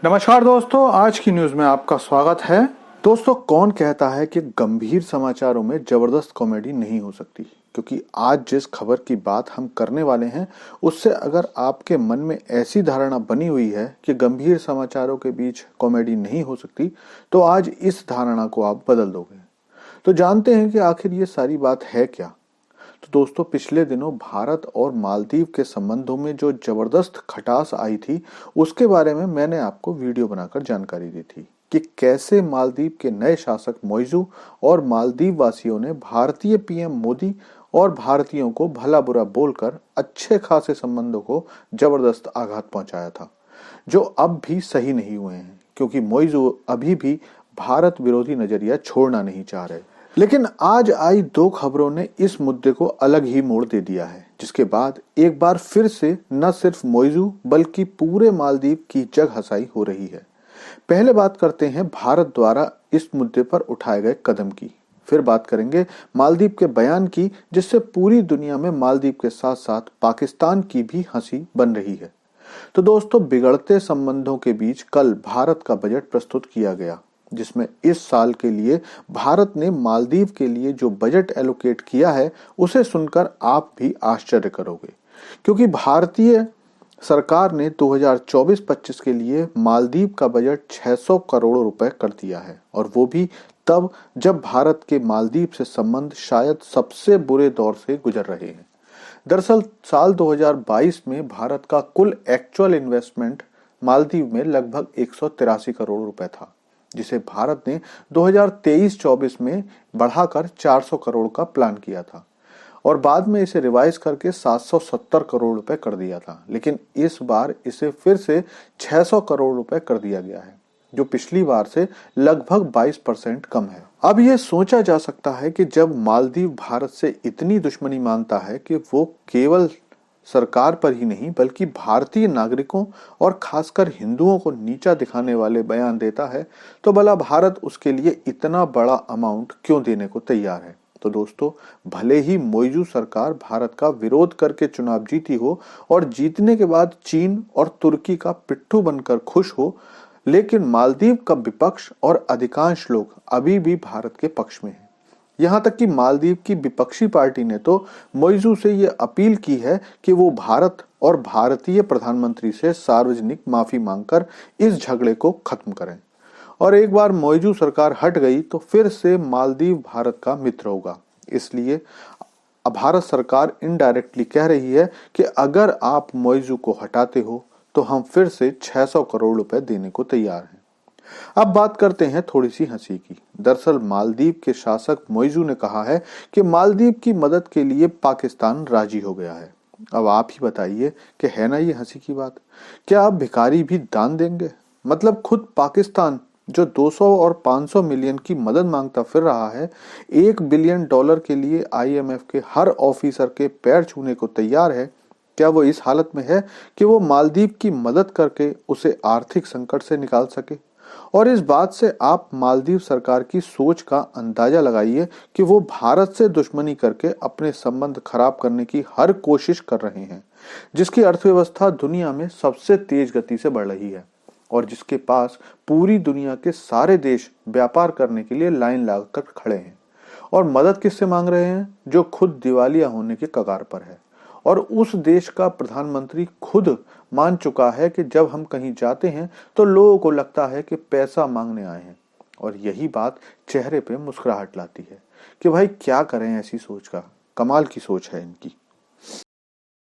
नमस्कार दोस्तों, आज की न्यूज में आपका स्वागत है। दोस्तों, कौन कहता है कि गंभीर समाचारों में जबरदस्त कॉमेडी नहीं हो सकती? क्योंकि आज जिस खबर की बात हम करने वाले हैं उससे अगर आपके मन में ऐसी धारणा बनी हुई है कि गंभीर समाचारों के बीच कॉमेडी नहीं हो सकती, तो आज इस धारणा को आप बदल दोगे। तो जानते हैं कि आखिर ये सारी बात है क्या। तो दोस्तों, पिछले दिनों भारत और मालदीव के संबंधों में जो जबरदस्त खटास आई थी, उसके बारे में मैंने आपको वीडियो बनाकर जानकारी दी थी कि कैसे मालदीव के नए शासक मोइजू और मालदीव वासियों ने भारतीय पीएम मोदी और भारतीयों को भला बुरा बोलकर अच्छे खासे संबंधों को जबरदस्त आघात पहुंचाया था, जो अब भी सही नहीं हुए हैं, क्योंकि मोइजू अभी भी भारत विरोधी नजरिया छोड़ना नहीं चाह रहे। लेकिन आज आई दो खबरों ने इस मुद्दे को अलग ही मोड़ दे दिया है, जिसके बाद एक बार फिर से न सिर्फ मोइजू बल्कि पूरे मालदीव की जग हंसाई हो रही है। पहले बात करते हैं भारत द्वारा इस मुद्दे पर उठाए गए कदम की, फिर बात करेंगे मालदीव के बयान की, जिससे पूरी दुनिया में मालदीव के साथ साथ पाकिस्तान की भी हंसी बन रही है। तो दोस्तों, बिगड़ते संबंधों के बीच कल भारत का बजट प्रस्तुत किया गया, जिसमें इस साल के लिए भारत ने मालदीव के लिए जो बजट एलोकेट किया है उसे सुनकर आप भी आश्चर्य करोगे, क्योंकि भारतीय सरकार ने 2024-25 के लिए मालदीव का बजट 600 करोड़ रुपए कर दिया है, और वो भी तब जब भारत के मालदीव से संबंध शायद सबसे बुरे दौर से गुजर रहे हैं। दरअसल साल 2022 में भारत का कुल एक्चुअल इन्वेस्टमेंट मालदीव में लगभग 183 करोड़ रुपए था, जिसे भारत ने 2023-24 में बढ़ाकर 400 करोड़ का प्लान किया था और बाद में इसे रिवाइज करके 770 करोड़ रुपए कर दिया था। लेकिन इस बार इसे फिर से 600 करोड़ रुपए कर दिया गया है, जो पिछली बार से लगभग 22% कम है। अब यह सोचा जा सकता है कि जब मालदीव भारत से इतनी दुश्मनी मानता है कि वो केवल सरकार पर ही नहीं बल्कि भारतीय नागरिकों और खासकर हिंदुओं को नीचा दिखाने वाले बयान देता है, तो भला भारत उसके लिए इतना बड़ा अमाउंट क्यों देने को तैयार है। तो दोस्तों, भले ही मोइजू सरकार भारत का विरोध करके चुनाव जीती हो और जीतने के बाद चीन और तुर्की का पिट्ठू बनकर खुश हो, लेकिन मालदीव का विपक्ष और अधिकांश लोग अभी भी भारत के पक्ष में हैं। यहां तक कि मालदीव की विपक्षी पार्टी ने तो मोइजू से यह अपील की है कि वो भारत और भारतीय प्रधानमंत्री से सार्वजनिक माफी मांगकर इस झगड़े को खत्म करें। और एक बार मोइजू सरकार हट गई तो फिर से मालदीव भारत का मित्र होगा। इसलिए अब भारत सरकार इनडायरेक्टली कह रही है कि अगर आप मोइजू को हटाते हो तो हम फिर से 600 करोड़ रुपए देने को तैयार हैं। अब बात करते हैं थोड़ी सी हंसी की। दरअसल मालदीव के शासक मोइजू ने कहा है कि मालदीव की मदद के लिए पाकिस्तान राजी हो गया है। अब आप ही बताइए कि है ना ये हंसी की बात। क्या अब भिखारी भी दान देंगे? मतलब खुद पाकिस्तान, जो 200 और 500 मिलियन की मदद मांगता फिर रहा है, $1 बिलियन के लिए IMF के हर ऑफिसर के पैर छूने को तैयार है। क्या वो इस हालत में है कि वो मालदीव की मदद करके उसे आर्थिक संकट से निकाल सके? और इस बात से आप मालदीव सरकार की सोच का अंदाजा लगाइए कि वो भारत से दुश्मनी करके अपने संबंध खराब करने की हर कोशिश कर रहे हैं, जिसकी अर्थव्यवस्था दुनिया में सबसे तेज गति से बढ़ रही है और जिसके पास पूरी दुनिया के सारे देश व्यापार करने के लिए लाइन लगाकर खड़े हैं। और मदद किससे मांग रहे हैं? जो खुद दिवालिया होने के कगार पर है। और उस देश का प्रधानमंत्री खुद मान चुका है कि जब हम कहीं जाते हैं तो लोगों को लगता है कि पैसा मांगने आए हैं, और यही बात चेहरे पे मुस्कुराहट लाती है कि भाई क्या करें, ऐसी सोच का कमाल की सोच है इनकी।